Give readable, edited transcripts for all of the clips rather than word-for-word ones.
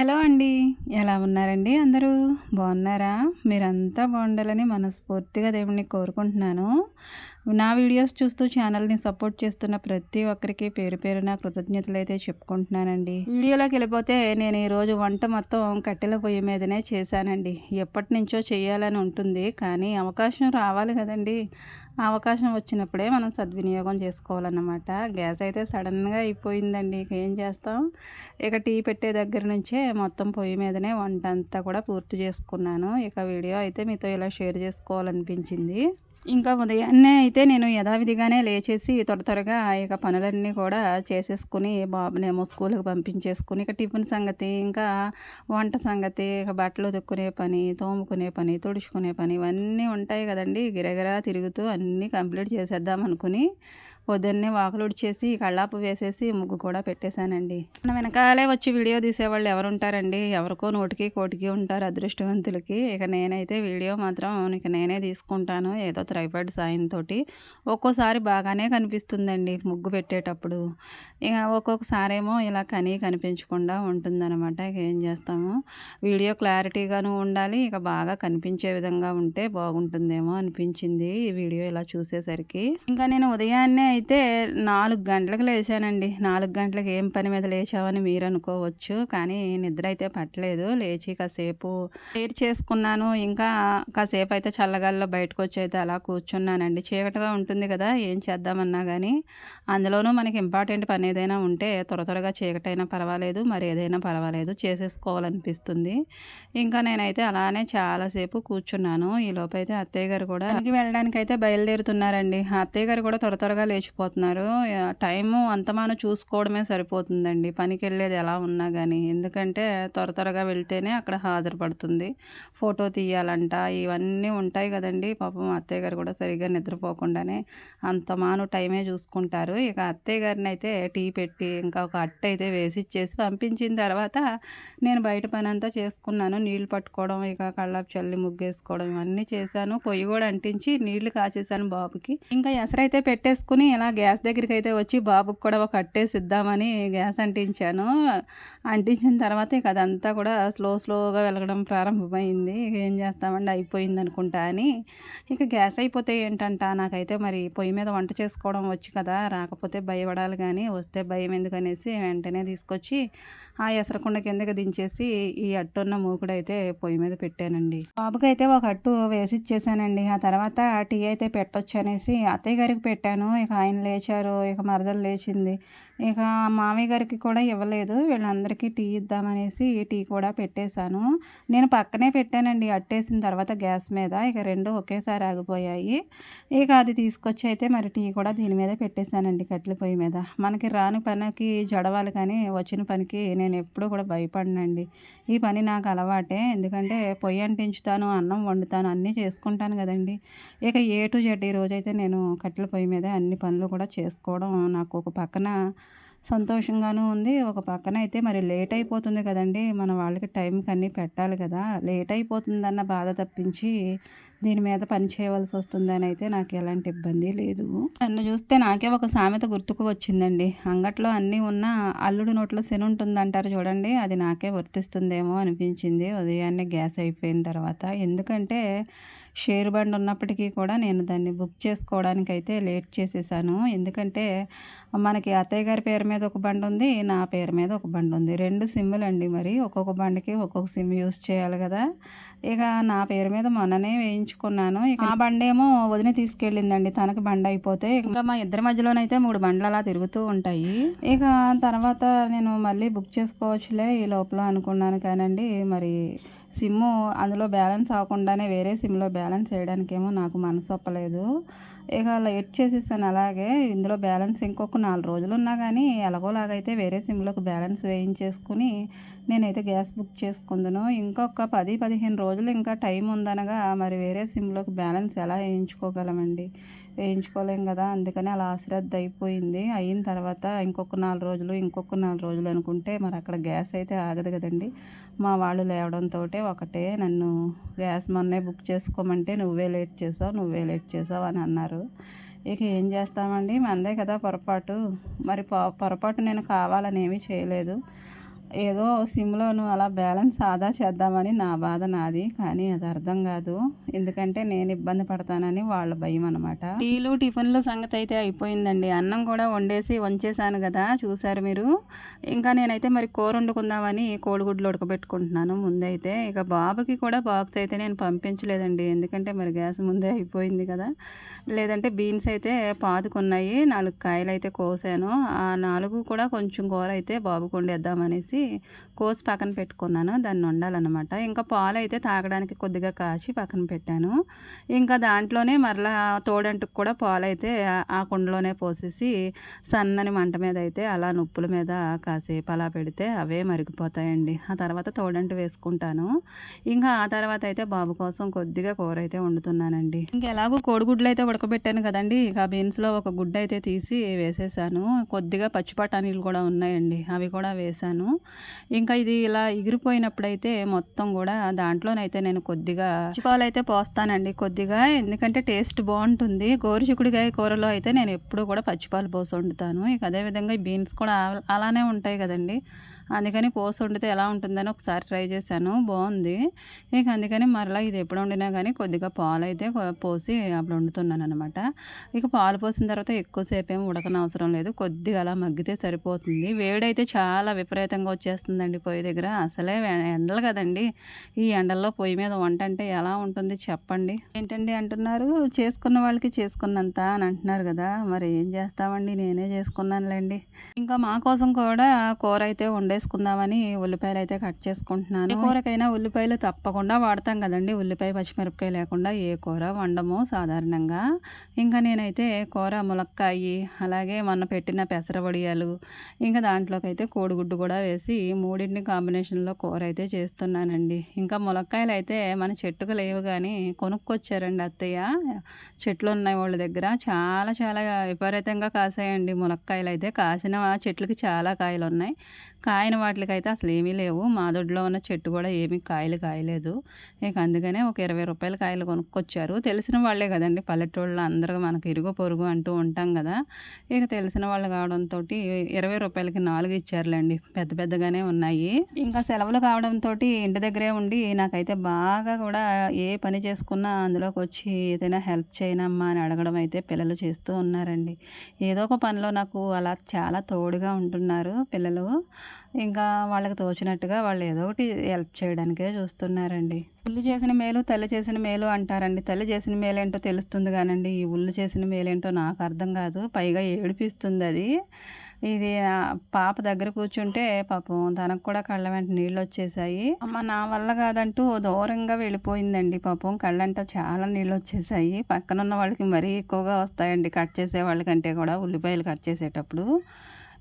Hello అండి. ఎలా ఉన్నారండి అందరూ? బాగున్నారా? మీరంతా బాగుండాలని మనస్ఫూర్తిగా దేవుడిని కోరుకుంటున్నాను. నా వీడియోస్ చూస్తూ ఛానల్‌ని సపోర్ట్ చేస్తున్న ప్రతి ఒక్కరికి పేరు పేరున కృతజ్ఞతలైతే చెప్పుకుంటున్నానండి. వీడియోలోకెళ్ళిపోతే నేను ఈరోజు వంట మొత్తం కట్టెల పొయ్యి మీదనే చేశానండి. ఎప్పటినుంచో చేయాలని ఉంటుంది. కానీ అవకాశం రావాలి కదండీ! ఆ అవకాశం వచ్చినప్పుడే మనం సద్వినియోగం చేసుకోవాలన్నమాట. గ్యాస్ అయితే సడన్‌గా అయిపోయిందండి. ఇక ఏం చేస్తాం? ఇక టీ పెట్టే దగ్గర నుంచే మొత్తం పొయ్యి మీదనే వంట అంతా కూడా పూర్తి చేసుకున్నాను. ఇక వీడియో అయితే మీతో ఇలా షేర్ చేసుకోవాలనిపించింది. ఇంకా ఉదయాన్నే అయితే నేను యథావిధిగానే లేచేసి త్వరగా ఇక పనులన్నీ కూడా చేసేసుకుని బాబునేమో స్కూల్‌కి పంపించేసుకొని ఇక టిఫిన్ సంగతి, ఇంకా వంట సంగతి, ఇక బట్టలు ఉతుక్కునే పని, తోముకునే పని, తుడుచుకునే పని ఇవన్నీ ఉంటాయి కదండీ! గిరగిరా తిరుగుతూ అన్నీ కంప్లీట్ చేసేద్దాం అనుకుని పొద్దున్నే వాకిలుడ్చేసి, కళ్ళాపు వేసేసి, ముగ్గు కూడా పెట్టేశానండి. మన వెనకాలే వచ్చి వీడియో తీసేవాళ్ళు ఎవరుంటారండి? ఎవరికో నోటికి, కోటికి ఉంటారు అదృష్టవంతులకి. ఇక నేనైతే వీడియో మాత్రం ఇక నేనే తీసుకుంటాను ఏదో ట్రైపాడ్ సాయంతోటి. ఒక్కోసారి బాగానే కనిపిస్తుందండి ముగ్గు పెట్టేటప్పుడు. ఇక ఒక్కొక్కసారేమో ఇలా కనిపించకుండా ఉంటుందనమాట. ఇక ఏం చేస్తాము? వీడియో క్లారిటీగాను ఉండాలి. ఇక బాగా కనిపించే విధంగా ఉంటే బాగుంటుందేమో అనిపించింది ఈ వీడియో ఇలా చూసేసరికి. ఇంకా నేను ఉదయాన్నే అయితే 4 గంటలకు లేచానండి. 4 గంటలకు ఏం పని మీద లేచావని మీరు అనుకోవచ్చు. కానీ నిద్ర అయితే పట్టలేదు. లేచి కాసేపు ప్రేయర్ చేసుకున్నాను. ఇంకా కాసేపు అయితే చల్లగాలిలో బయటకొచ్చి అయితే అలా కూర్చున్నానండి. చీకటిగా ఉంటుంది కదా! ఏం చేద్దామన్నా గానీ. అందులోనూ మనకి ఇంపార్టెంట్ పని ఏదైనా ఉంటే త్వరగా చీకటైనా పర్వాలేదు, మరి ఏదైనా పర్వాలేదు చేసేసుకోవాలనిపిస్తుంది. ఇంకా నేనైతే అలానే చాలాసేపు కూర్చున్నాను. ఈలోపైతే అత్తయ్య గారు కూడా పనికి వెళ్ళడానికైతే బయలుదేరుతున్నారండి. అత్తయ్య గారు కూడా త్వరగా లేచిపోతున్నారు. టైము అంతమాను చూసుకోవడమే సరిపోతుందండి పనికెళ్ళేది ఎలా ఉన్నా గానీ. ఎందుకంటే త్వరగా వెళ్తేనే అక్కడ హాజరుపడుతుంది. ఫోటో తీయాలంట ఇవన్నీ ఉంటాయి కదండీ! పాపం అత్తయ్య గారు కూడా సరిగ్గా నిద్రపోకుండానే అంతమాను టైమే చూసుకుంటారు. ఇక అత్తయ్య గారినైతే టీ పెట్టి ఇంకా ఒక అట్టయితే వేసిచ్చేసి పంపించిన తర్వాత నేను బయట పనంతా చేసుకున్నాను. నీళ్లు పట్టుకోవడం, ఇక కల్లాపు చల్లి ముగ్గేసుకోవడం ఇవన్నీ చేశాను. పొయ్యి కూడా అంటించి నీళ్లు కాచేశాను బాబుకి. ఇంకా ఎసరైతే పెట్టేసుకుని ఇలా గ్యాస్ దగ్గరికైతే వచ్చి బాబుకి కూడా ఒక అట్టేసిద్దామని గ్యాస్ అంటించాను. అంటించిన తర్వాత ఇక అదంతా కూడా స్లోగా వెలగడం ప్రారంభమైంది. ఇక ఏం చేస్తామండి అయిపోయిందనుకుంటా అని. ఇక గ్యాస్ అయిపోతే ఏంటంట నాకైతే మరి పొయ్యి మీద వంట చేసుకోవడం వచ్చు కదా! రాకపోతే భయపడాలి గానీ వస్తే భయం ఎందుకనేసి వెంటనే తీసుకొచ్చి ఆ ఎసరకుండ కిందకి దించేసి ఈ అట్టున్న మూకుడైతే పొయ్యి మీద పెట్టానండి. బాబుకైతే ఒక అట్టు వేసిచ్చేసానండి. ఆ తర్వాత టీ అయితే పెట్టొచ్చనేసి అత్తయ్య గారికి పెట్టాను. ఇక ఆయన లేచారు. ఇక మరదలు లేచింది. ఇక మామయ్య గారికి కూడా ఇవ్వలేదు. వీళ్ళందరికీ టీ ఇద్దామనేసి టీ కూడా పెట్టేశాను. నేను పక్కనే పెట్టానండి అట్టేసిన తర్వాత గ్యాస్ మీద. ఇక 2 ఒకేసారి ఆగిపోయాయి. ఇక అది తీసుకొచ్చి అయితే మరి టీ కూడా దీని మీదే పెట్టేశానండి కట్టెల పొయ్యి మీద. మనకి రాని పనికి జడవాలి కానీ వచ్చిన పనికి నేను ఎప్పుడూ కూడా భయపడనండి. ఈ పని నాకు అలవాటే. ఎందుకంటే పొయ్యి అంటించుతాను, అన్నం వండుతాను, అన్నీ చేసుకుంటాను కదండీ! ఇక ఏ టు జెడ్ ఈరోజైతే నేను కట్టెల పొయ్యి మీదే అన్ని పనులు కూడా చేసుకోవడం నాకు ఒక పక్కన సంతోషంగాను ఉంది. ఒక పక్కన అయితే మరి లేట్ అయిపోతుంది కదండీ! మన వాళ్ళకి టైంకి అన్నీ పెట్టాలి కదా! లేట్ అయిపోతుందన్న బాధ తప్పించి దీని మీద పని చేయవలసొస్తుందని అయితే నాకు ఎలాంటి ఇబ్బంది లేదు. నన్ను చూస్తే నాకే ఒక సామెత గుర్తుకు వచ్చిందండి. అంగట్లో అన్నీ ఉన్నా అల్లుడి నోట్లో శనుంటుందంటారు చూడండి. అది నాకే వర్తిస్తుందేమో అనిపించింది ఉదయాన్నే గ్యాస్ అయిపోయిన తర్వాత. ఎందుకంటే షేర్ బండి ఉన్నప్పటికీ కూడా నేను దాన్ని బుక్ చేసుకోవడానికైతే లేట్ చేసేసాను. ఎందుకంటే మనకి అత్తయ్య గారి పేరు మీద ఒక బండి ఉంది. నా పేరు మీద ఒక బండి ఉంది. 2 సిమ్ములండి మరి. ఒక్కొక్క బండికి ఒక్కొక్క సిమ్ యూజ్ చేయాలి కదా! ఇక నా పేరు మీద మొన్ననే వేయించుకున్నాను. ఇక ఆ బండేమో వదిన తీసుకెళ్ళిందండి. తనకి బండి అయిపోతే ఇంకా మా ఇద్దరి మధ్యలోనైతే 3 బండ్లు అలా తిరుగుతూ ఉంటాయి. ఇక తర్వాత నేను మళ్ళీ బుక్ చేసుకోవచ్చులే ఈ లోపల అనుకున్నాను కానండి మరి సిమ్ము అందులో బ్యాలెన్స్ అవ్వకుండానే వేరే సిమ్‌లో బ్యాలెన్స్ చేయడానికేమో నాకు మనసొప్పలేదు. ఇక లేట్ చేసేసాను అలాగే. ఇందులో బ్యాలెన్స్ ఇంకొక 4 రోజులున్నా గానీ ఎలాగోలాగైతే వేరే సిమ్‌లోకి బ్యాలెన్స్ వేయించేసుకుని నేనైతే గ్యాస్ బుక్ చేసుకుందును. ఇంకొక 15 రోజులు ఇంకా టైం ఉందనగా మరి వేరే సిమ్‌లోకి బ్యాలెన్స్ ఎలా వేయించుకోగలమండి? వేయించుకోలేం గదా! అందుకని అలా అశ్రద్ధ అయిపోయింది. అయిన తర్వాత ఇంకొక 4 రోజులు అనుకుంటే మరి అక్కడ గ్యాస్ అయితే ఆగదు గదండీ! మా వాళ్ళు లేవడంతోటే ఒకటే నన్ను గ్యాస్ మొన్నే బుక్ చేసుకోమంటే నువ్వే లేట్ చేసావు అని అన్నారు. ఇక ఏం చేస్తామండి మనదే కదా పొరపాటు. మరి పొరపాటు నేను కావాలని ఏమీ చేయలేదు. ఏదో సిమ్‌లోను అలా బ్యాలెన్స్ ఆదా చేద్దామని నా బాధ నాది. కానీ అది అర్థం కాదు. ఎందుకంటే నేను ఇబ్బంది పడతానని వాళ్ళ భయమనమాట. టీలు, టిఫిన్‌లు సంగతయితే అయిపోయిందండి. అన్నం కూడా వండేసి వంచేసాను గదా! చూసారు మీరు. ఇంకా నేనైతే మరి కూర వండుకుందామని కోడిగుడ్లు ఉడకబెట్టుకుంటున్నాను ముందైతే. ఇక బాబుకి కూడా బాక్స్ అయితే నేను పంపించలేదండి. ఎందుకంటే మరి గ్యాస్ ముందే అయిపోయింది కదా! లేదంటే బీన్స్ అయితే పాతుకున్నాయి. 4 కాయలైతే కోసాను. ఆ 4 కూడా కొంచెం కూర అయితే బాబుకి వండేద్దామనేసి కోసి పక్కన పెట్టుకున్నాను. దాన్ని వండాలనమాట. ఇంకా పాలైతే తాగడానికి కొద్దిగా కాచి పక్కన పెట్టాను. ఇంకా దాంట్లోనే మరలా తోడంటుకు కూడా పాలైతే ఆ కుండలోనే పోసేసి సన్నని మంట మీద అయితే అలా నొప్పుల మీద కాసేపు అలా పెడితే అవే మరిగిపోతాయండి. ఆ తర్వాత తోడంటు వేసుకుంటాను. ఇంకా ఆ తర్వాత అయితే బాబు కోసం కొద్దిగా కూర అయితే వండుతున్నానండి. ఇంకెలాగో కోడిగుడ్లు అయితే ఉడకబెట్టాను కదండీ! ఇక బీన్స్‌లో ఒక గుడ్డయితే తీసి వేసేసాను. కొద్దిగా పచ్చి బఠానీలు కూడా ఉన్నాయండి. అవి కూడా వేశాను. ఇంకా ఇది ఇలా ఎగిరిపోయినప్పుడైతే మొత్తం గూడా దాంట్లోనైతే నేను కొద్దిగా పచ్చిపాలైతే పోస్తానండి కొద్దిగా. ఎందుకంటే టేస్ట్ బావుంటుంది. గోరుచిక్కుడుకాయ కూరలో అయితే నేను ఎప్పుడూ కూడా పచ్చిపాలు పోసి వండుతాను. ఇక అదే విధంగా ఈ బీన్స్ కూడా అలానే ఉంటాయి గదండీ! అందుకని పోసి వండితే ఎలా ఉంటుందని ఒకసారి ట్రై చేశాను. బావుంది. ఇక అందుకని మరలా ఇది ఎప్పుడు వండినా గానీ కొద్దిగా పాలైతే పోసి అప్పుడు వండుతున్నాననమాట. ఇక పాలు పోసిన తర్వాత ఎక్కువ సేపేమి ఉడకనవసరం లేదు. కొద్దిగా అలా మగ్గితే సరిపోతుంది. వేడైతే చాలా విపరీతంగా వచ్చేస్తుందండి పొయ్యి దగ్గర. అసలే ఎండలు గదండీ! ఈ ఎండల్లో పొయ్యి మీద వంట అంటే ఎలా ఉంటుంది చెప్పండి? ఏంటండి అంటున్నారు? చేసుకున్న వాళ్ళకి చేసుకున్నంత అని అంటున్నారు గదా! మరి ఏం చేస్తామండి? నేనే చేసుకున్నానులెండి. ఇంకా మా కోసం కూడా కూరైతే వండేసుకుందామని ఉల్లిపాయలైతే కట్ చేసుకుంటున్నాను. ఏ కూరకైనా ఉల్లిపాయలు తప్పకుండా వాడతాం కదండీ! ఉల్లిపాయ, పచ్చిమిరపకాయ లేకుండా ఏ కూర వండము సాధారణంగా. ఇంకా నేనైతే కూర ములక్కాయి, అలాగే మొన్న పెట్టిన పెసర వడియాలు, ఇంకా దాంట్లోకైతే కోడిగుడ్డు కూడా వేసి మూడింటిని కాంబినేషన్‌లో కూరైతే చేస్తున్నానండి. ఇంకా ములక్కాయలైతే మన చెట్టుకు లేవు గానీ కొనుక్కొచ్చారండి అత్తయ్య. చెట్లున్నాయి వాళ్ళ దగ్గర. చాలా చాలా విపరీతంగా కాసాయండి ములక్కాయలైతే. కాసిన చెట్లకి చాలా కాయలున్నాయి. కాయని వాటిలకైతే అసలేమీ లేవు. మా దొడ్లో ఉన్న చెట్టు కూడా ఏమీ కాయలు కాయలేదు. ఇక అందుకనే ఒక రూ. 20 కాయలు కొనుక్కొచ్చారు. తెలిసిన వాళ్ళే కదండీ! పల్లెటూళ్ళలో అందరూ మనకు ఇరుగు పొరుగు అంటూ ఉంటాం గదా! ఇక తెలిసిన వాళ్ళు కావడంతోటి రూ. 20కి 4 ఇచ్చారులెండి. పెద్ద పెద్దగానే ఉన్నాయి. ఇంకా సెలవులు కావడంతోటి ఇంటి దగ్గరే ఉండి నాకైతే బాగా కూడా ఏ పని చేసుకున్నా అందులోకొచ్చి ఏదైనా హెల్ప్ చేయనమ్మా అని అడగడం అయితే పిల్లలు చేస్తూ ఉన్నారండి. ఏదో ఒక పనిలో నాకు అలా చాలా తోడుగా ఉంటున్నారు పిల్లలు. ఇంకా వాళ్ళకి తోచినట్టుగా వాళ్ళు ఏదో ఒకటి హెల్ప్ చేయడానికే చూస్తున్నారండి. ఉల్లు చేసిన మేలు తల్లి చేసిన మేలు అంటారండి. తల్లి చేసిన మేలేంటో తెలుస్తుంది గానండి, ఈ ఉల్లు చేసిన మేలేంటో నాకు అర్థం కాదు. పైగా ఏడిపిస్తుందది. ఇది పాప దగ్గర కూర్చుంటే పాపం తనకు కూడా కళ్ళ వెంట నీళ్ళొచ్చేసాయి. అమ్మ నా వల్ల కాదంటూ దూరంగా వెళ్ళిపోయిందండి పాపం. కళ్ళంట చాలా నీళ్ళొచ్చేసాయి. పక్కనున్న వాళ్ళకి మరీ ఎక్కువగా వస్తాయండి కట్ చేసే వాళ్ళకంటే కూడా ఉల్లిపాయలు కట్ చేసేటప్పుడు.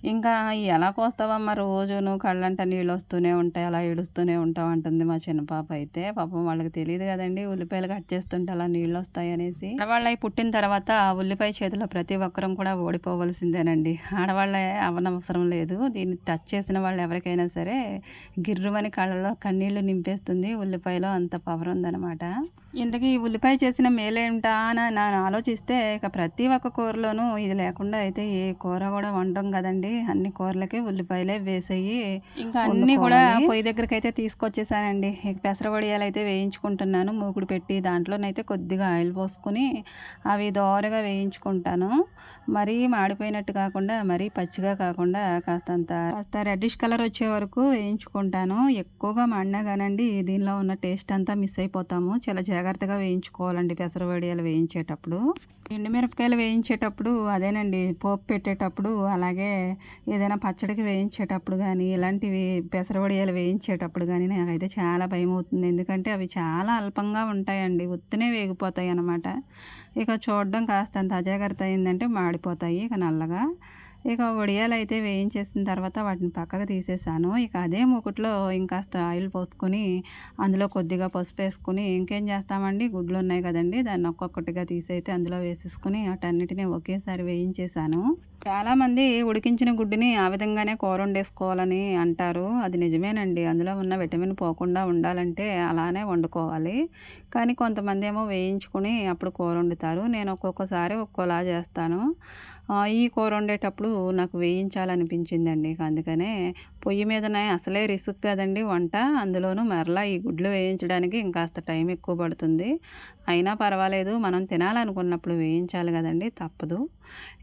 ఇంకా ఎలా కోస్తావమ్మా రోజును కళ్ళంట నీళ్ళొస్తూనే ఉంటాయి. అలా ఏడుస్తూనే ఉంటావు అంటుంది మా చిన్న పాప అయితే. పాపం వాళ్ళకి తెలీదు కదండీ ఉల్లిపాయలు కట్ చేస్తుంటే అలా నీళ్ళొస్తాయనేసి. ఆడవాళ్ళయి పుట్టిన తర్వాత ఉల్లిపాయ చేతిలో ప్రతి ఒక్కరం కూడా ఓడిపోవలసిందేనండి. ఆడవాళ్ళే అవ్వనవసరం లేదు. దీన్ని టచ్ చేసిన వాళ్ళు ఎవరికైనా సరే గిర్రుమని కళ్ళలో కన్నీళ్లు నింపేస్తుంది. ఉల్లిపాయలో అంత పవర్ ఉందనమాట. ఇంతకీ ఈ ఉల్లిపాయ చేసిన మేలేంటా అని నేను ఆలోచిస్తే ఇక ప్రతి ఒక్క కూరలోనూ ఇది లేకుండా అయితే ఏ కూర కూడా వండం కదండి. అన్ని కూరలకి ఉల్లిపాయలే వేసేయి ఇంకా అన్నీ కూడా పొయ్యి దగ్గరకైతే తీసుకొచ్చేసానండి. ఇక పెసర వడియాలైతే వేయించుకుంటున్నాను మూకుడు పెట్టి. దాంట్లోనైతే కొద్దిగా ఆయిల్ పోసుకుని అవి దోరగా వేయించుకుంటాను. మరీ మాడిపోయినట్టు కాకుండా మరీ పచ్చిగా కాకుండా కాస్త రెడ్డిష్ కలర్ వచ్చే వరకు వేయించుకుంటాను. ఎక్కువగా మాడినా కానండి దీనిలో ఉన్న టేస్ట్ అంతా మిస్ అయిపోతాము. చాలా జాగ్రత్తగా వేయించుకోవాలండి పెసర వడియాలు వేయించేటప్పుడు. ఎండుమిరపకాయలు వేయించేటప్పుడు అదేనండి పోపు పెట్టేటప్పుడు, అలాగే ఏదైనా పచ్చడికి వేయించేటప్పుడు కానీ, ఇలాంటివి పెసర వడియాలు వేయించేటప్పుడు కానీ నాకైతే చాలా భయమవుతుంది. ఎందుకంటే అవి చాలా అల్పంగా ఉంటాయండి. ఉత్తినే వేగిపోతాయి అన్నమాట. ఇక చూడడం కాస్తంత అజాగ్రత్త అయిందంటే మాడిపోతాయి ఇక నల్లగా. ఇక వడియాలైతే వేయించేసిన తర్వాత వాటిని పక్కకు తీసేసాను. ఇక అదే మూకుట్లో ఇంకాస్త ఆయిల్ పోసుకొని అందులో కొద్దిగా పసుపు వేసుకొని ఇంకేం చేస్తామండి గుడ్లు ఉన్నాయి కదండీ! దాన్ని ఒక్కొక్కటిగా తీసైతే అందులో వేసేసుకొని వాటన్నిటిని ఒకేసారి వేయించేసాను. చాలామంది ఉడికించిన గుడ్డుని ఆ విధంగానే కూర వండేసుకోవాలని అంటారు. అది నిజమేనండి. అందులో ఉన్న విటమిన్ పోకుండా ఉండాలంటే అలానే వండుకోవాలి. కానీ కొంతమందేమో వేయించుకొని అప్పుడు కూర వండుతారు. నేను ఒక్కొక్కసారి ఒక్కోలా చేస్తాను. ఈ కూర వండేటప్పుడు నాకు వేయించాలనిపించిందండి. అందుకనే పొయ్యి మీదనే అసలే రిస్క్ కదండీ వంట. అందులోనూ మరలా ఈ గుడ్లు వేయించడానికి ఇంకాస్త టైం ఎక్కువ పడుతుంది. అయినా పర్వాలేదు, మనం తినాలనుకున్నప్పుడు వేయించాలి కదండీ! తప్పదు.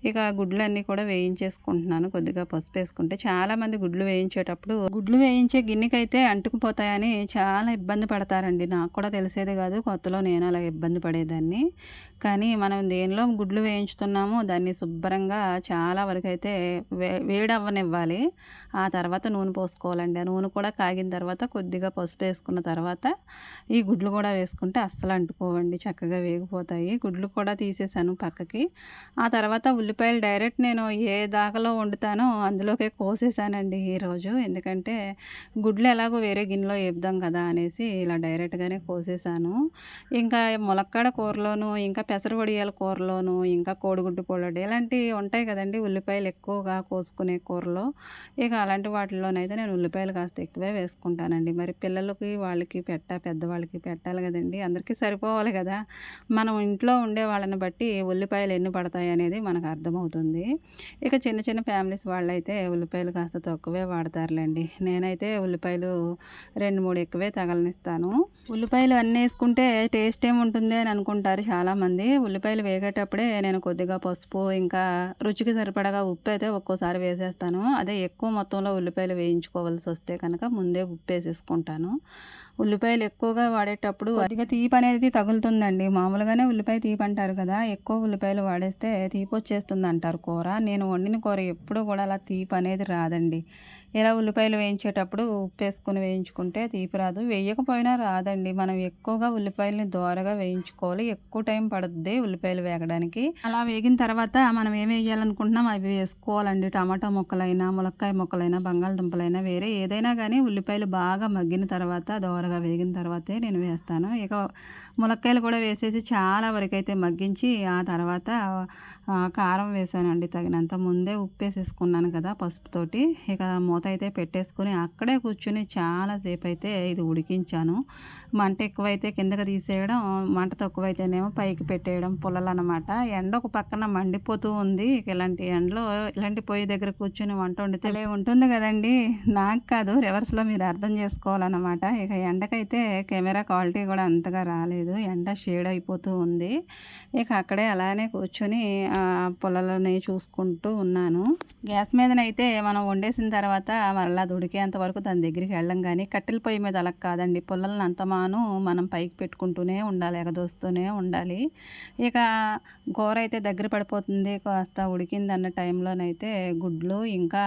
ఇక గుడ్లన్నీ కూడా వేయించేసుకుంటున్నాను. కొద్దిగా పసుపేసుకుంటే చాలామంది గుడ్లు వేయించేటప్పుడు గుడ్లు వేయించే గిన్నెకైతే అంటుకుపోతాయని చాలా ఇబ్బంది పడతారండి. నాకు కూడా తెలిసేది కాదు. కొత్తలో నేను అలా ఇబ్బంది పడేదాన్ని. కానీ మనం దేనిలో గుడ్లు వేయించుతున్నామో దాన్ని శుభ్రంగా చాలా వరకైతే వేడవ్వనివ్వాలి. ఆ తర్వాత నూనె పోసుకోవాలండి. ఆ నూనె కూడా కాగిన తర్వాత కొద్దిగా పసుపేసుకున్న తర్వాత ఈ గుడ్లు కూడా వేసుకుంటే అస్సలు అంటుకోవండి. చక్కగా వేగిపోతాయి. గుడ్లు కూడా తీసేసాను పక్కకి. ఆ తర్వాత ఉల్లిపాయలు డైరెక్ట్ నేను ఏ దాకలో వండుతానో అందులోకే కోసేసానండి ఈరోజు. ఎందుకంటే గుడ్లు ఎలాగో వేరే గిన్నెలో ఏపుదాం కదా అనేసి ఇలా డైరెక్ట్‌గానే కోసేసాను. ఇంకా ములక్కాడ కూరలోను, ఇంకా పెసర వడియాల కూరలోను, ఇంకా కోడిగుడ్డు పుల్లడి ఇలాంటివి ఉంటాయి కదండీ! ఉల్లిపాయలు ఎక్కువగా కోసుకునే కూరలో. ఇక అలాంటి వాటిల్లోనైతే నేను ఉల్లిపాయలు కాస్త ఎక్కువే వేసుకుంటానండి. మరి పిల్లలకి, వాళ్ళకి పెద్దవాళ్ళకి పెట్టాలి కదండీ! అందరికీ సరిపోవాలి కదా! మనం ఇంట్లో ఉండే వాళ్ళని బట్టి ఉల్లిపాయలు ఎన్ని పడతాయనేది మనకు అర్థమవుతుంది. ఇక చిన్న చిన్న ఫ్యామిలీస్ వాళ్ళైతే ఉల్లిపాయలు కాస్త తక్కువే వాడతారులెండి. నేనైతే ఉల్లిపాయలు 2, 3 ఎక్కువే తగలనిస్తాను. ఉల్లిపాయలు అన్నేసుకుంటే టేస్ట్ ఏముంటుంది అని అనుకుంటారు చాలామంది. ఉల్లిపాయలు వేగేటప్పుడే నేను కొద్దిగా పసుపు, ఇంకా రుచికి సరిపడగా ఉప్పైతే ఒక్కోసారి వేసేస్తాను. అదే ఎక్కువ మొత్తంలో ఉల్లిపాయలు వేయించుకోవాల్సొస్తే కనుక ముందే ఉప్పేసేసుకుంటాను. ఉల్లిపాయలు ఎక్కువగా వాడేటప్పుడు కొద్దిగా తీపనేది తగులుతుందండి. మామూలుగానే ఉల్లిపాయ తీపంటారు కదా! ఎక్కువ ఉల్లిపాయలు వాడేస్తే తీపొచ్చేస్తుందంటారు కూర. నేను వండిన కూర ఎప్పుడూ కూడా అలా తీపనేది రాదండి. ఇలా ఉల్లిపాయలు వేయించేటప్పుడు ఉప్పేసుకొని వేయించుకుంటే తీపి రాదు. వేయకపోయినా రాదండి. మనం ఎక్కువగా ఉల్లిపాయలని దోరగా వేయించుకోవాలి. ఎక్కువ టైం పడుద్ది ఉల్లిపాయలు వేగడానికి. అలా వేగిన తర్వాత మనం ఏం వేయాలనుకుంటున్నాం అవి వేసుకోవాలండి. టమాటా ముక్కలైనా, ములక్కాయ ముక్కలైనా, బంగాళదుంపలైనా వేరే ఏదైనా కానీ ఉల్లిపాయలు బాగా మగ్గిన తర్వాత దోరగా వేగిన తర్వాతే నేను వేస్తాను. ఇక ములక్కాయలు కూడా వేసేసి చాలా వరకైతే మగ్గించి ఆ తర్వాత కారం వేసానండి తగినంత. ముందే ఉప్పేసేసుకున్నాను కదా పసుపుతోటి. ఇక మూత అయితే పెట్టేసుకొని అక్కడే కూర్చొని చాలాసేపు అయితే ఇది ఉడికించాను. మంట ఎక్కువైతే కిందకి తీసేయడం, మంట తక్కువైతేనేమో పైకి పెట్టేయడం పుల్లలనమాట. ఎండ ఒక పక్కన మండిపోతూ ఉంది. ఇక ఇలాంటి ఎండలో ఇలాంటి పొయ్యి దగ్గర కూర్చొని వంట వండితే భలే ఉంటుంది కదండీ! నాకు కాదు, రివర్స్‌లో మీరు అర్థం చేసుకోవాలన్నమాట. ఇక ఎండకైతే కెమెరా క్వాలిటీ కూడా అంతగా రాలేదు. ఎండ షేడ్ అయిపోతూ ఉంది. ఇక అక్కడే అలానే కూర్చొని పుల్లలని చూసుకుంటూ ఉన్నాను. గ్యాస్ మీదనైతే మనం వండేసిన తర్వాత మరలా అది ఉడికేంత వరకు దాని దగ్గరికి వెళ్ళం కానీ కట్టెల పొయ్యి మీద అలా కాదండి. పుల్లలని అంతమాను మనం పైకి పెట్టుకుంటూనే ఉండాలి, ఎగదోస్తూనే ఉండాలి. ఇక కూర అయితే దగ్గర పడిపోతుంది, కాస్త ఉడికిందన్న టైంలోనైతే గుడ్లు ఇంకా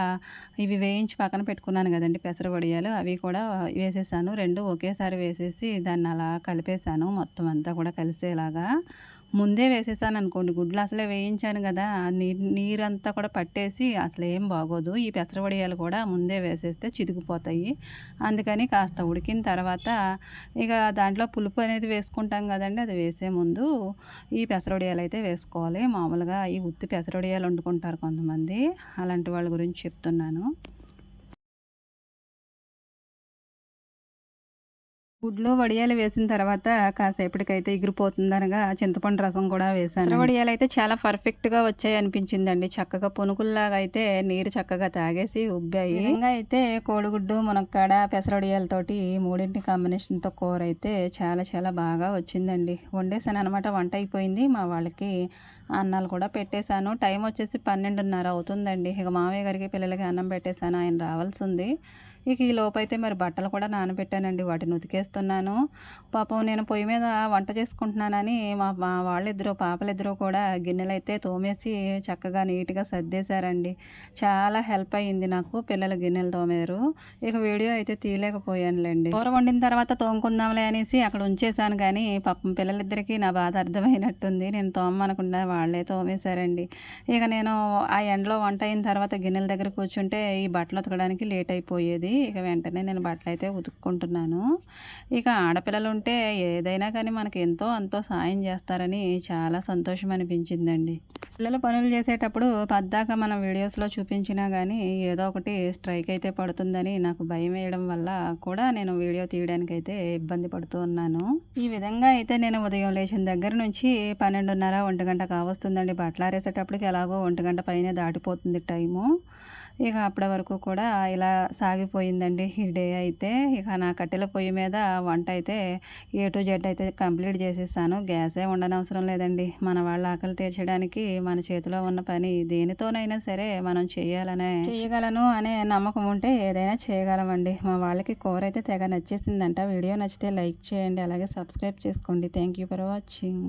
ఇవి వేయించి పక్కన పెట్టుకున్నాను కదండి పెసర వడియాలు, అవి కూడా వేసేసాను. 2 ఒకేసారి వేసేసి దాన్ని అలా కలిపేసాను మొత్తం అంతా కూడా కలిసేలాగా. ముందే వేసేసాననుకోండి గుడ్లు అసలే వేయించాను గదా! నీరంతా కూడా పట్టేసి అసలేం బాగోదు. ఈ పెసర వడియాలు కూడా ముందే వేసేస్తే చితికిపోతాయి. అందుకని కాస్త ఉడికిన తర్వాత ఇక దాంట్లో పులుపు అనేది వేసుకుంటాం గదండీ! అది వేసే ముందు ఈ పెసర వడియాలైతే వేసుకోవాలి. మామూలుగా ఈ ఉత్తి పెసర వడియాలు వండుకుంటారు కొంతమంది. అలాంటి వాళ్ళ గురించి చెప్తున్నాను. గుడ్లు, వడియాలు వేసిన తర్వాత కాసేపటికైతే ఎగిరిపోతుందనగా చింతపండు రసం కూడా వేశాను. పెసర వడియాలైతే చాలా పర్ఫెక్ట్‌గా వచ్చాయనిపించిందండి. చక్కగా పునుకుల్లాగా అయితే నీరు చక్కగా తాగేసి ఉబ్బాయి. ఈ విధంగా అయితే కోడిగుడ్డు, మునక్కాడ, పెసర వడియాలతోటి మూడింటి కాంబినేషన్‌తో కూరైతే చాలా చాలా బాగా వచ్చిందండి. వండేసాననమాట. వంట అయిపోయింది. మా వాళ్ళకి అన్నాలు కూడా పెట్టేశాను. టైం వచ్చేసి 12:30 అవుతుందండి. ఇక మామయ్య గారికి, పిల్లలకి అన్నం పెట్టేశాను. ఆయన రావాల్సుంది. ఇక ఈ లోపైతే మరి బట్టలు కూడా నానబెట్టానండి. వాటిని ఉతికేస్తున్నాను. పాపం నేను పొయ్యి మీద వంట చేసుకుంటున్నానని మా వాళ్ళిద్దరూ పాపలిద్దరూ కూడా గిన్నెలైతే తోమేసి చక్కగా నీట్‌గా సర్దేశారండి. చాలా హెల్ప్ అయ్యింది నాకు. పిల్లలు గిన్నెలు తోమారు. ఇక వీడియో అయితే తీయలేకపోయానులెండి. కూర వండిన తర్వాత తోముకుందాంలే అనేసి అక్కడ ఉంచేశాను గానీ పాపం పిల్లలిద్దరికీ నా బాధ అర్థమైనట్టుంది. నేను తోమమనకుండా వాళ్ళే తోమేశారండి. ఇక నేను ఆ ఎండలో వంట అయిన తర్వాత గిన్నెల దగ్గర కూర్చుంటే ఈ బట్టలు ఉతకడానికి లేట్ అయిపోయేది. ఇక వెంటనే నేను బట్టలైతే ఉతుక్కుంటున్నాను. ఇక ఆడపిల్లలు ఉంటే ఏదైనా కానీ మనకి ఎంతో అంతో సాయం చేస్తారని చాలా సంతోషం అనిపించిందండి. పిల్లలు పనులు చేసేటప్పుడు పద్దాక మనం వీడియోస్‌లో చూపించినా గానీ ఏదో ఒకటి స్ట్రైక్ అయితే పడుతుందని నాకు భయమేయడం వల్ల కూడా నేను వీడియో తీయడానికైతే ఇబ్బంది పడుతూ ఉన్నాను. ఈ విధంగా అయితే నేను ఉదయం లేచిన దగ్గర నుంచి 12:30, 1 కావస్తుందండి. బట్టలారేసేటప్పటికి ఎలాగో 1 పైనే దాటిపోతుంది టైము. ఇక అప్పటి వరకు కూడా ఇలా సాగిపోయిందండి ఈ డే అయితే. ఇక నా కట్టెల పొయ్యి మీద వంట అయితే ఏ టు జెడ్ అయితే కంప్లీట్ చేసేసాను. గ్యాసే ఉండనవసరం లేదండి. మన వాళ్ళ ఆకలి తీర్చడానికి మన చేతిలో ఉన్న పని దేనితోనైనా సరే మనం చేయగలను అనే నమ్మకం ఉంటే ఏదైనా చేయగలమండి. మా వాళ్ళకి కూర అయితే తెగ నచ్చేసిందంట. వీడియో నచ్చితే లైక్ చేయండి. అలాగే సబ్స్క్రైబ్ చేసుకోండి. Thank you for watching.